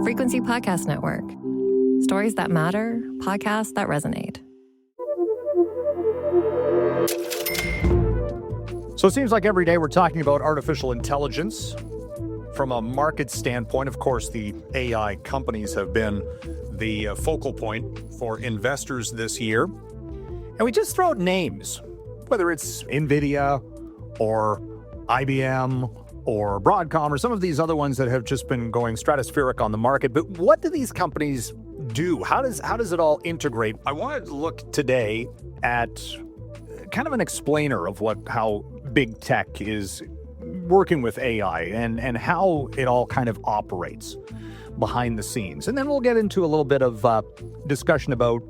Frequency Podcast Network. Stories that matter, podcasts that resonate. So it seems like every day we're talking about artificial intelligence. From a market standpoint, of course, the AI companies have been the focal point for investors this year. And we just throw out names, whether it's NVIDIA or IBM or Broadcom or some of these other ones that have just been going stratospheric on the market. But what do these companies do? How does it all integrate? I wanted to look today at kind of an explainer of how big tech is working with AI and how it all kind of operates behind the scenes. And then we'll get into a little bit of discussion about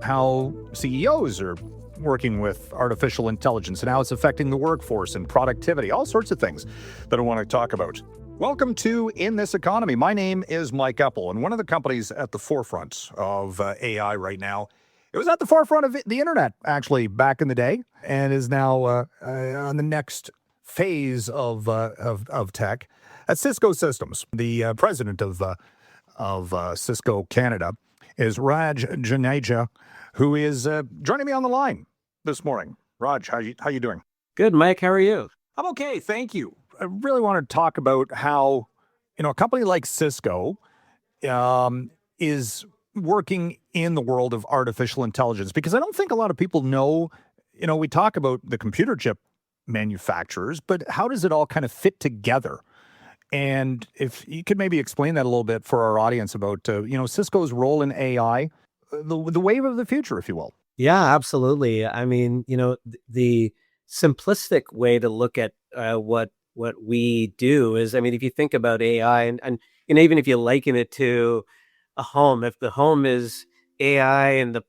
how CEOs are working with artificial intelligence and how it's affecting the workforce and productivity, all sorts of things that I want to talk about. Welcome to In This Economy. My name is Mike Eppel, and one of the companies at the forefront of AI right now, it was at the forefront of the internet, actually, back in the day, and is now on the next phase of tech at Cisco Systems. The president of Cisco Canada is Raj Juneja, who is joining me on the line this morning. Raj, how you doing? Good, Mike. How are you? I'm okay, thank you. I really want to talk about how a company like Cisco is working in the world of artificial intelligence, because I don't think a lot of people know. We talk about the computer chip manufacturers, but how does it all kind of fit together? And if you could maybe explain that a little bit for our audience about Cisco's role in AI, the wave of the future, if you will. Yeah, absolutely. I mean, the simplistic way to look at what we do is, I mean, if you think about AI and even if you liken it to a home, if the home is AI and the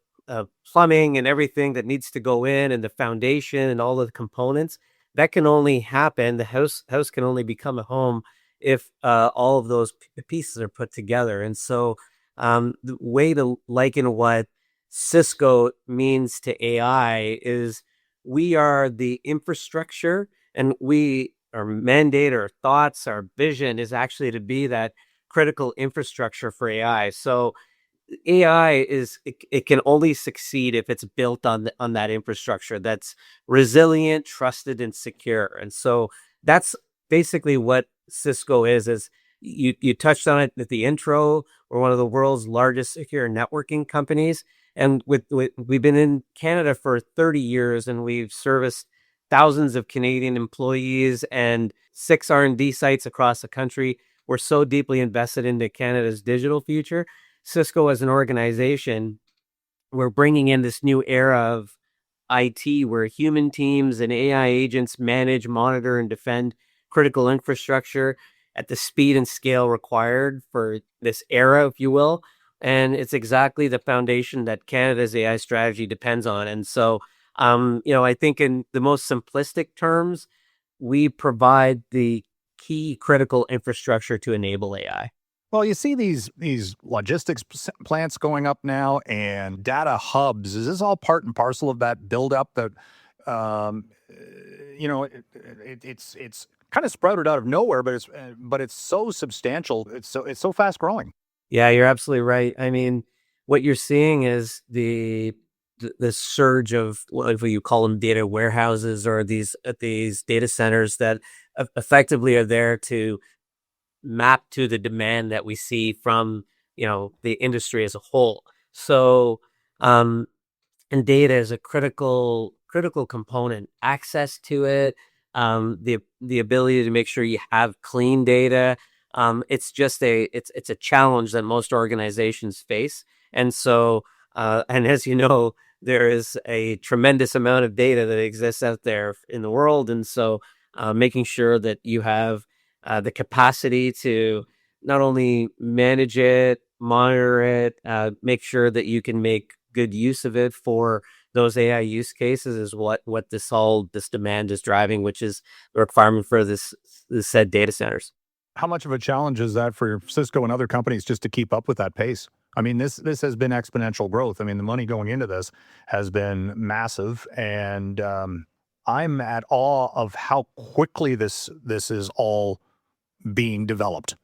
plumbing and everything that needs to go in and the foundation and all of the components, that can only happen. The house can only become a home if all of those pieces are put together. And so the way to liken what Cisco means to AI is we are the infrastructure, and our mandate, our thoughts, our vision is actually to be that critical infrastructure for AI. So AI it can only succeed if it's built on that infrastructure that's resilient, trusted, and secure. And so that's basically what Cisco is you touched on it at the intro. We're one of the world's largest secure networking companies. And we've been in Canada for 30 years, and we've serviced thousands of Canadian employees and 6 R&D sites across the country. We're so deeply invested into Canada's digital future. Cisco as an organization, we're bringing in this new era of IT where human teams and AI agents manage, monitor, and defend critical infrastructure at the speed and scale required for this era, if you will. And it's exactly the foundation that Canada's AI strategy depends on. And so, I think in the most simplistic terms, we provide the key critical infrastructure to enable AI. Well, you see these logistics plants going up now and data hubs. Is this all part and parcel of that buildup that, it's kind of sprouted out of nowhere, but it's so substantial. It's so fast growing. Yeah, you're absolutely right. I mean, what you're seeing is the surge of what you call them data warehouses, or these data centers that effectively are there to map to the demand that we see from the industry as a whole. So and data is a critical component. Access to it, the ability to make sure you have clean data. It's just it's a challenge that most organizations face. And so and as you know, there is a tremendous amount of data that exists out there in the world. And so making sure that you have the capacity to not only manage it, monitor it, make sure that you can make good use of it for those AI use cases is what this demand is driving, which is the requirement for this said data centers. How much of a challenge is that for Cisco and other companies just to keep up with that pace? I mean, this has been exponential growth. I mean, the money going into this has been massive, and I'm at awe of how quickly this is all being developed.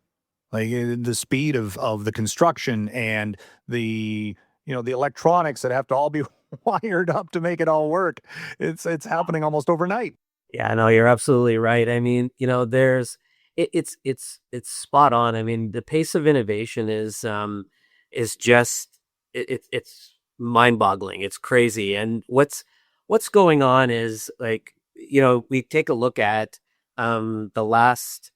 Like the speed of the construction and the the electronics that have to all be wired up to make it all work. It's happening almost overnight. Yeah, no, you're absolutely right. I mean, it's spot on. I mean, the pace of innovation is just it's mind-boggling. It's crazy. And what's going on is like, we take a look at the last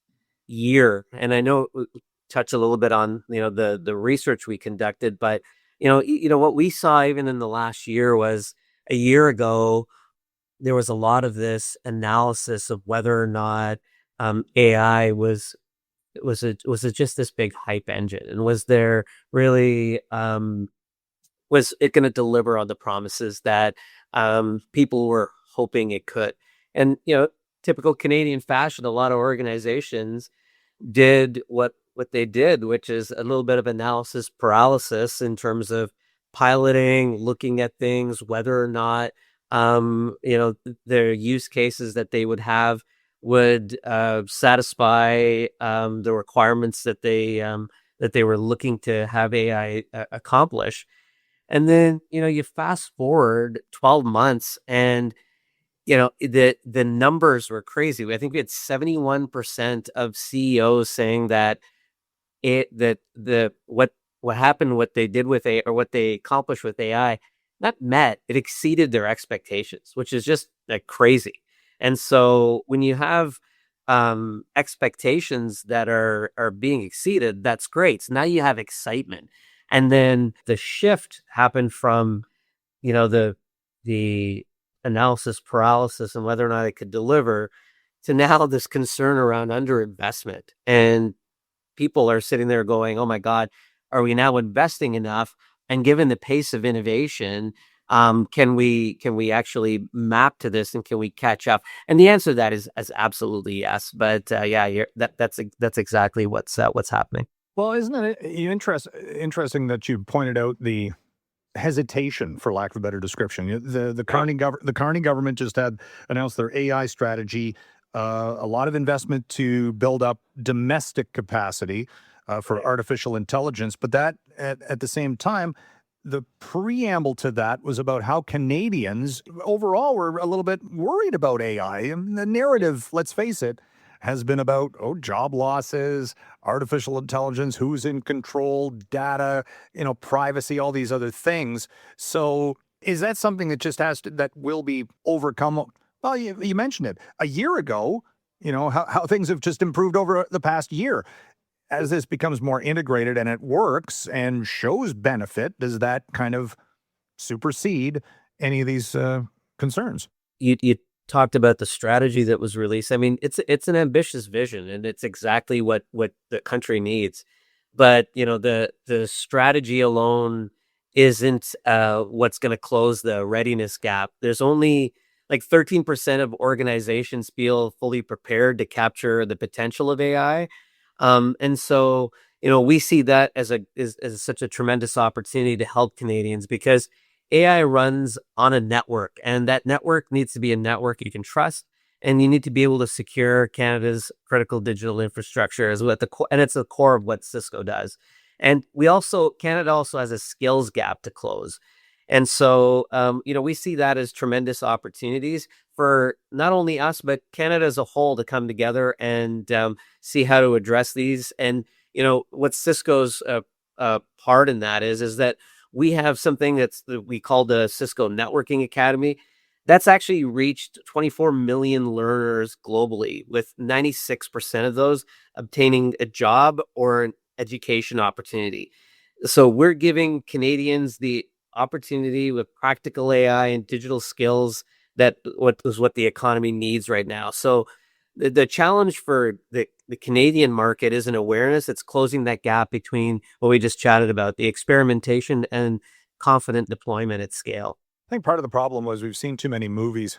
year, and I know we touch a little bit on, the research we conducted, but what we saw even in the last year was a year ago there was a lot of this analysis of whether or not AI was it just this big hype engine, and was there really was it going to deliver on the promises that people were hoping it could? And typical Canadian fashion, a lot of organizations did what they did, which is a little bit of analysis paralysis in terms of piloting, looking at things, whether or not their use cases that they would have would satisfy the requirements that they were looking to have AI accomplish. And then you fast forward 12 months, and the numbers were crazy. I think we had 71% of CEOs saying that what happened, what they did with AI, or what they accomplished with AI, not met, it exceeded their expectations, which is just like crazy. And so when you have expectations that are being exceeded, that's great. So now you have excitement. And then the shift happened from the analysis paralysis and whether or not it could deliver, to now this concern around underinvestment. And people are sitting there going, "Oh my God, are we now investing enough? And given the pace of innovation, can we actually map to this, and can we catch up?" And the answer to that is absolutely yes. But yeah, that's exactly what's happening. Well, isn't it interesting that you pointed out the hesitation, for lack of a better description. The Carney government just had announced their AI strategy, a lot of investment to build up domestic capacity for artificial intelligence. But that at the same time, the preamble to that was about how Canadians overall were a little bit worried about AI. And the narrative, let's face it, has been about, job losses, artificial intelligence, who's in control, data, privacy, all these other things. So is that something that that will be overcome? Well, you mentioned it a year ago, how things have just improved over the past year. As this becomes more integrated and it works and shows benefit, does that kind of supersede any of these concerns? You talked about the strategy that was released. I mean, it's an ambitious vision, and it's exactly what the country needs. But the strategy alone isn't what's going to close the readiness gap. There's only like 13% of organizations feel fully prepared to capture the potential of AI. And so, we see that as such a tremendous opportunity to help Canadians, because AI runs on a network, and that network needs to be a network you can trust, and you need to be able to secure Canada's critical digital infrastructure as what and it's the core of what Cisco does. And Canada also has a skills gap to close. And so, we see that as tremendous opportunities for not only us, but Canada as a whole to come together and see how to address these. And, what Cisco's part in that is that we have something we call the Cisco Networking Academy. That's actually reached 24 million learners globally, with 96% of those obtaining a job or an education opportunity. So we're giving Canadians the opportunity with practical AI and digital skills that what the economy needs right now. So the challenge for the Canadian market isn't awareness. It's closing that gap between what we just chatted about, the experimentation and confident deployment at scale. I think part of the problem was we've seen too many movies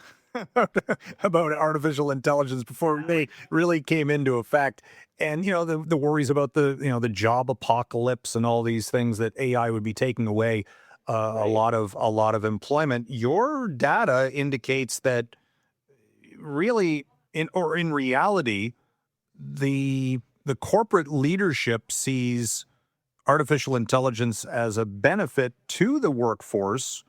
about artificial intelligence before they really came into effect. And, the worries about the job apocalypse and all these things that AI would be taking away a lot of employment. Your data indicates that really in reality, the the corporate leadership sees artificial intelligence as a benefit to the workforce,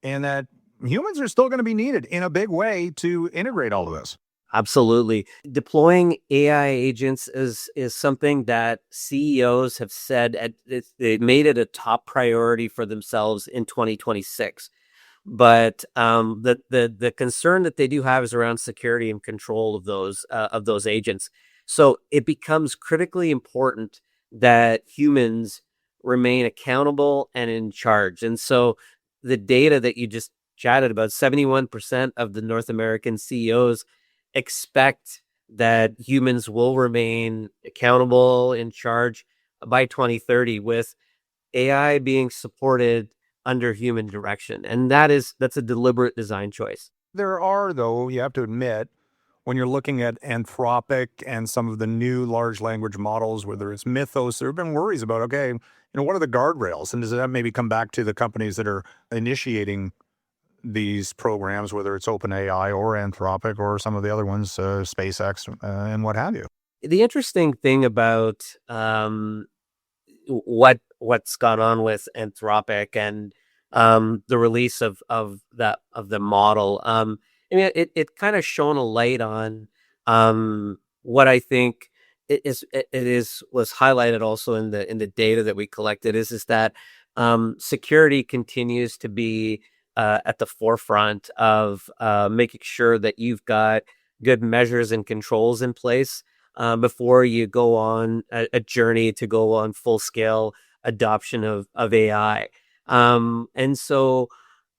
and that humans are still going to be needed in a big way to integrate all of this. Absolutely. Deploying AI agents is something that CEOs have said they made it a top priority for themselves in 2026. But the concern that they do have is around security and control of those agents. So it becomes critically important that humans remain accountable and in charge. And so the data that you just chatted about, 71% of the North American CEOs expect that humans will remain accountable, in charge by 2030, with AI being supported under human direction. And that's a deliberate design choice. There are, though, you have to admit, when you're looking at Anthropic and some of the new large language models, whether it's Mythos, there have been worries about, okay, what are the guardrails? And does that maybe come back to the companies that are initiating these programs, whether it's OpenAI or Anthropic or some of the other ones, SpaceX, and what have you? The interesting thing about what's gone on with Anthropic and the release of the model, I mean, it kind of shone a light on what I think was highlighted also in the data that we collected is that security continues to be at the forefront of making sure that you've got good measures and controls in place before you go on a journey to go on full scale adoption of AI. And so,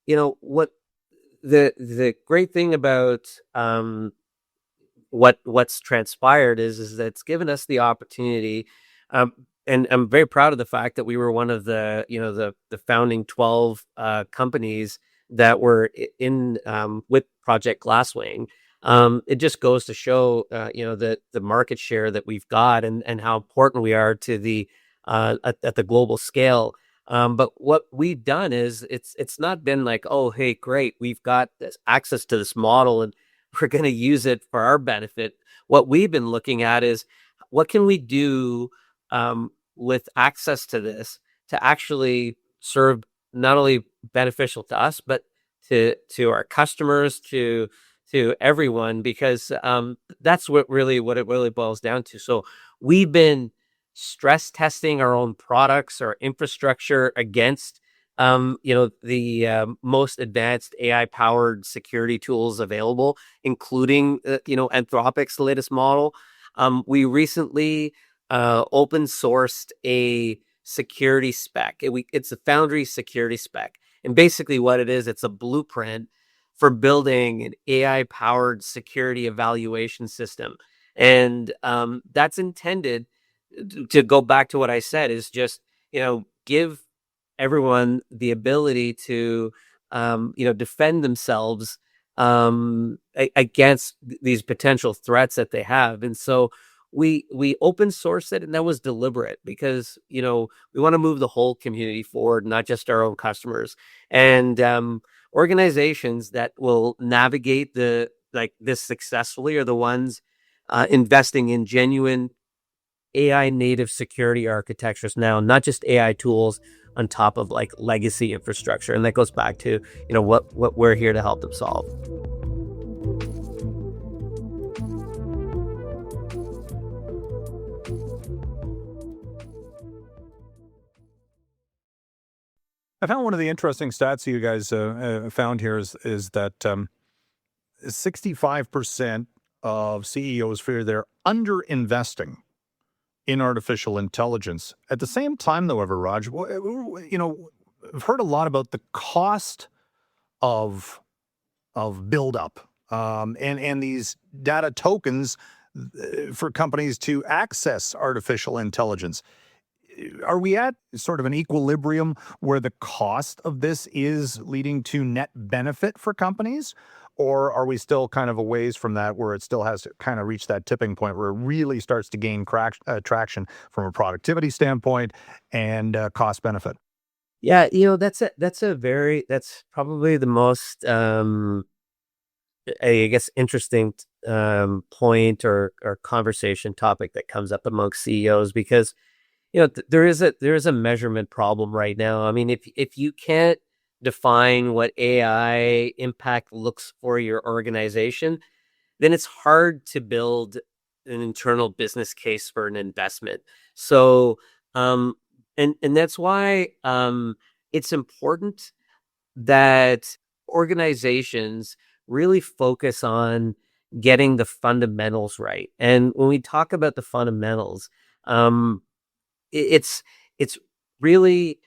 what the great thing about what's transpired is that it's given us the opportunity, and I'm very proud of the fact that we were one of the founding 12 companies that were in with Project Glasswing. It just goes to show that the market share that we've got and how important we are to the at the global scale. But what we've done is it's not been like, oh, hey, great, we've got this access to this model and we're going to use it for our benefit. What we've been looking at is what can we do with access to this to actually serve not only beneficial to us, but to our customers, to everyone, because that's what it really boils down to. So we've been stress testing our own products, our infrastructure against the most advanced AI powered security tools available, including Anthropic's latest model. We recently open sourced a security spec. It's a Foundry security spec, and basically what it is, it's a blueprint for building an AI powered security evaluation system, and that's intended to go back to what I said, is just give everyone the ability to defend themselves against these potential threats that they have. And so we open source it, and that was deliberate because we want to move the whole community forward, not just our own customers. And organizations that will navigate this successfully are the ones investing in genuine AI native security architectures now, not just AI tools on top of legacy infrastructure. And that goes back to what we're here to help them solve. I found one of the interesting stats you guys found here is that 65% of CEOs fear they're under-investing in artificial intelligence. At the same time, though, Raj, I've heard a lot about the cost of buildup and these data tokens for companies to access artificial intelligence. Are we at sort of an equilibrium where the cost of this is leading to net benefit for companies? Or are we still kind of a ways from that, where it still has to kind of reach that tipping point where it really starts to gain traction from a productivity standpoint and cost benefit? Yeah, that's probably the most I guess interesting point or conversation topic that comes up amongst CEOs, because there is a measurement problem right now. I mean, if you can't define what AI impact looks for your organization, then it's hard to build an internal business case for an investment. So, and that's why it's important that organizations really focus on getting the fundamentals right. And when we talk about the fundamentals, um, it's really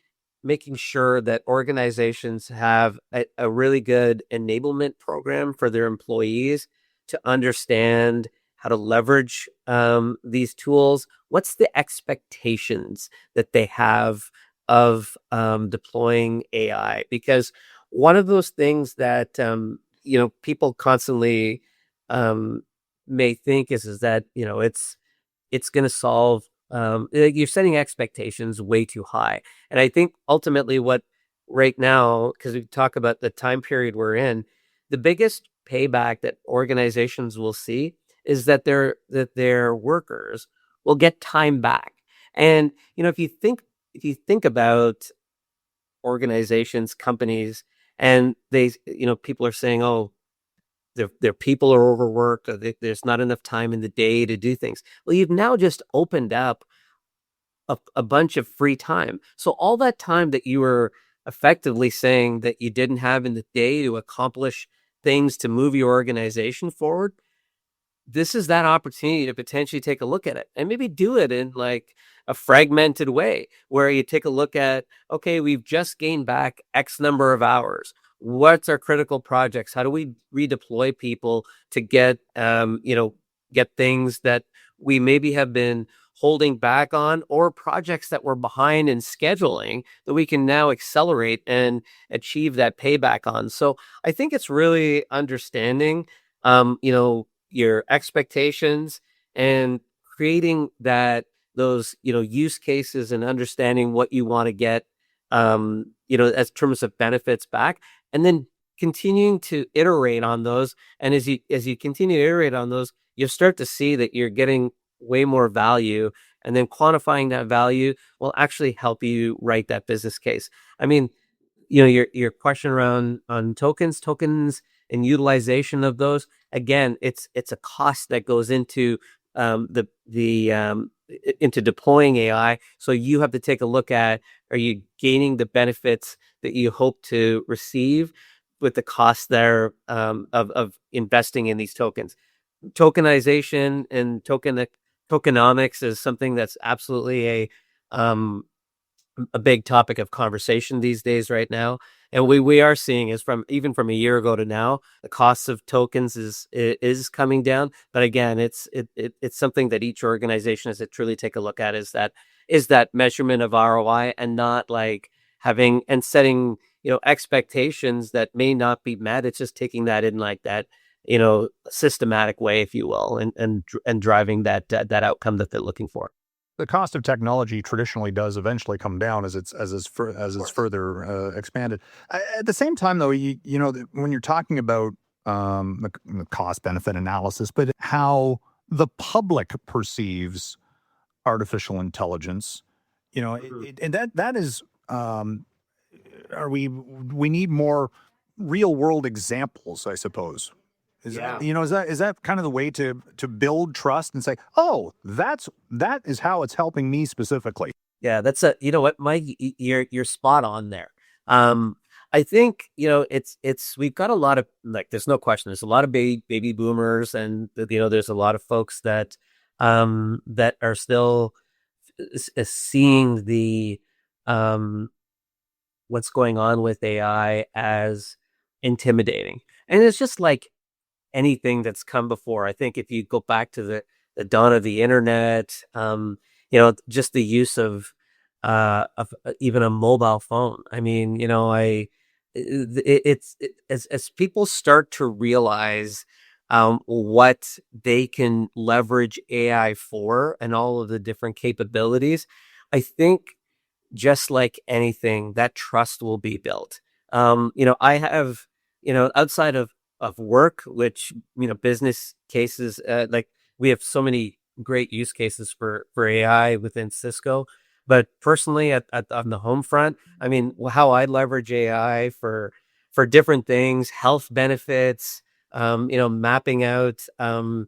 making sure that organizations have a really good enablement program for their employees to understand how to leverage these tools. What's the expectations that they have of deploying AI? Because one of those things that people constantly um, may think is that it's going to solve. You're setting expectations way too high, and I think ultimately what right now, because we talk about the time period we're in, the biggest payback that organizations will see is that their workers will get time back. And if you think about organizations, companies, and people are saying, oh, their people are overworked, or there's not enough time in the day to do things. Well, you've now just opened up a bunch of free time. So all that time that you were effectively saying that you didn't have in the day to accomplish things to move your organization forward, this is that opportunity to potentially take a look at it and maybe do it in like a fragmented way where you take a look at, okay, we've just gained back X number of hours. What's our critical projects? How do we redeploy people to get things that we maybe have been holding back on, or projects that we're behind in scheduling that we can now accelerate and achieve that payback on. So I think it's really understanding, your expectations and creating those use cases and understanding what you want to get as terms of benefits back, and then continuing to iterate on those. And as you continue to iterate on those, you'll start to see that you're getting way more value, and then quantifying that value will actually help you write that business case. I mean, your question around on tokens and utilization of those, again, it's a cost that goes into into deploying AI. So you have to take a look at, are you gaining the benefits that you hope to receive with the cost there of investing in these tokens? Tokenization and tokenomics is something that's absolutely a big topic of conversation these days right now. And we are seeing is from a year ago to now, the cost of tokens is coming down. But again, it's something that each organization has to truly take a look at, is that measurement of ROI, and not like having and setting expectations that may not be met. It's just taking that in like that systematic way, if you will, and driving that outcome that they're looking for. The cost of technology traditionally does eventually come down as it's further expanded. At the same time, though, when you're talking about the cost benefit analysis, but how the public perceives artificial intelligence, and that is, we need more real world examples, I suppose. Is that kind of the way to build trust and say, oh, that is how it's helping me specifically? Yeah, you know what, Mike, you're spot on there. I think it's we've got a lot of, like, there's no question, there's a lot of baby boomers, and there's a lot of folks that are still seeing the what's going on with AI as intimidating, and it's just like anything that's come before. I think if you go back to the dawn of the internet, just the use of even a mobile phone. I mean, as people start to realize what they can leverage AI for and all of the different capabilities, I think just like anything, that trust will be built. I have, outside of work, which, business cases. Like we have so many great use cases for AI within Cisco. But personally, on the home front, I mean, how I leverage AI for different things, health benefits, mapping out, my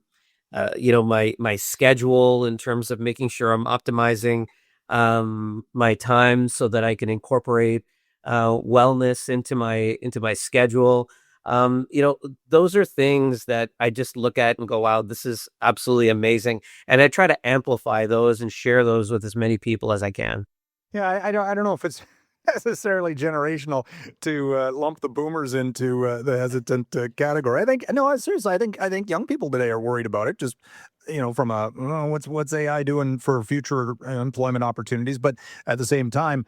schedule in terms of making sure I'm optimizing my time so that I can incorporate wellness into my schedule. Those are things that I just look at and go, wow, this is absolutely amazing. And I try to amplify those and share those with as many people as I can. Yeah, I don't know if it's necessarily generational to lump the boomers into the hesitant category. I think no, seriously, I think young people today are worried about it. Just from what's AI doing for future employment opportunities, but at the same time,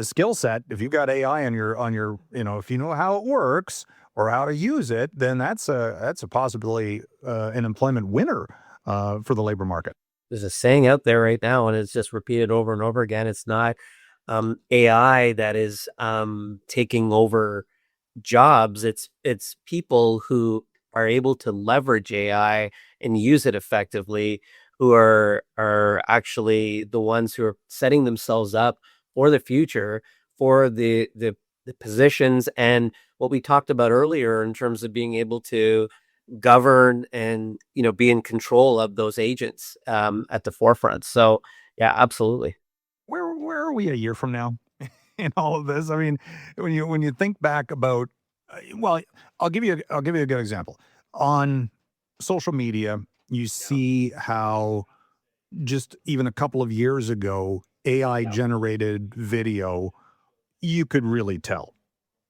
skill set. If you've got AI on your if you know how it works or how to use it, then that's a possibly an employment winner for the labor market. There's a saying out there right now, and it's just repeated over and over again. It's not AI that is taking over jobs. It's people who are able to leverage AI and use it effectively, who are actually the ones who are setting themselves up for the future, for the positions and what we talked about earlier in terms of being able to govern and be in control of those agents at the forefront. So yeah, absolutely. Where are we a year from now in all of this? I mean, when you think back about, well, I'll give you a good example. On social media, you see how just even a couple of years ago, AI generated video, you could really tell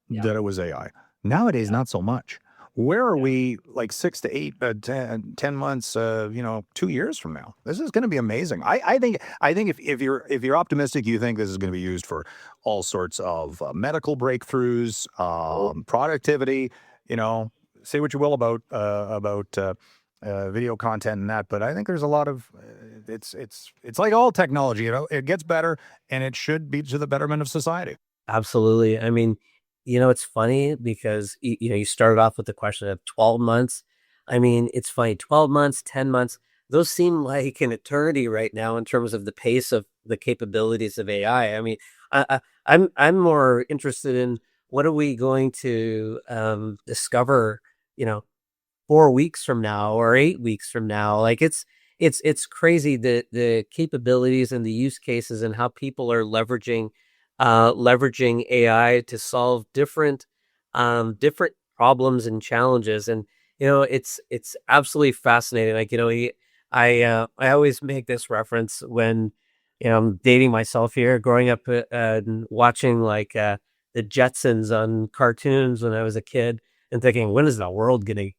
that it was AI. Nowadays, not so much. Where are we like 6 to 8, 10 months, 2 years from now? This is going to be amazing. I think if you're optimistic, you think this is going to be used for all sorts of medical breakthroughs, productivity, say what you will about video content and that, but I think there's a lot of, it's like all technology, it gets better and it should be to the betterment of society. Absolutely. I mean, it's funny because, you started off with the question of 12 months. I mean, it's funny, 12 months, 10 months, those seem like an eternity right now in terms of the pace of the capabilities of AI. I mean, I'm more interested in what are we going to discover, 4 weeks from now or 8 weeks from now. Like it's crazy the capabilities and the use cases and how people are leveraging AI to solve different problems and challenges. And it's absolutely fascinating. Like I always make this reference when I'm dating myself here, growing up and watching like the Jetsons on cartoons when I was a kid, and thinking, when's that world gonna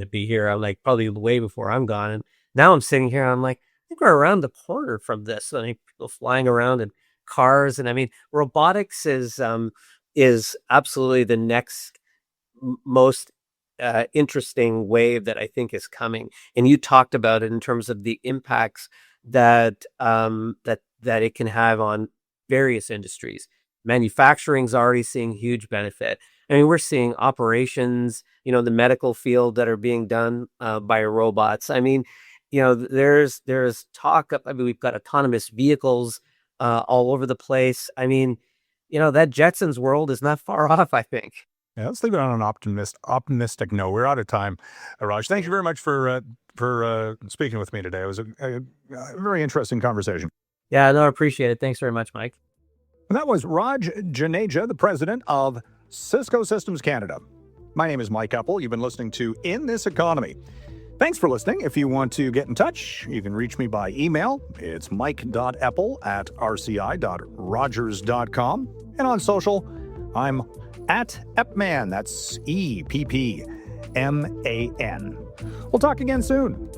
be here? I'm like, probably way before I'm gone. And now I'm sitting here, I'm like, I think we're around the corner from this. I mean, people flying around in cars, and I mean, robotics is absolutely the next most interesting wave that I think is coming. And you talked about it in terms of the impacts that it can have on various industries. Manufacturing's already seeing huge benefit. I mean, we're seeing operations, the medical field that are being done by robots. I mean, there's talk of, we've got autonomous vehicles all over the place. I mean, that Jetsons world is not far off, I think. Yeah, let's leave it on an optimistic note. We're out of time. Raj, thank you very much for speaking with me today. It was a very interesting conversation. Yeah, no, I appreciate it. Thanks very much, Mike. And that was Raj Juneja, the president of Cisco Systems Canada. My name is Mike Eppel. You've been listening to In This Economy. Thanks for listening. If you want to get in touch, you can reach me by email. It's mike.eppel@rci.rogers.com. And on social, I'm at Eppman. That's EPPMAN. We'll talk again soon.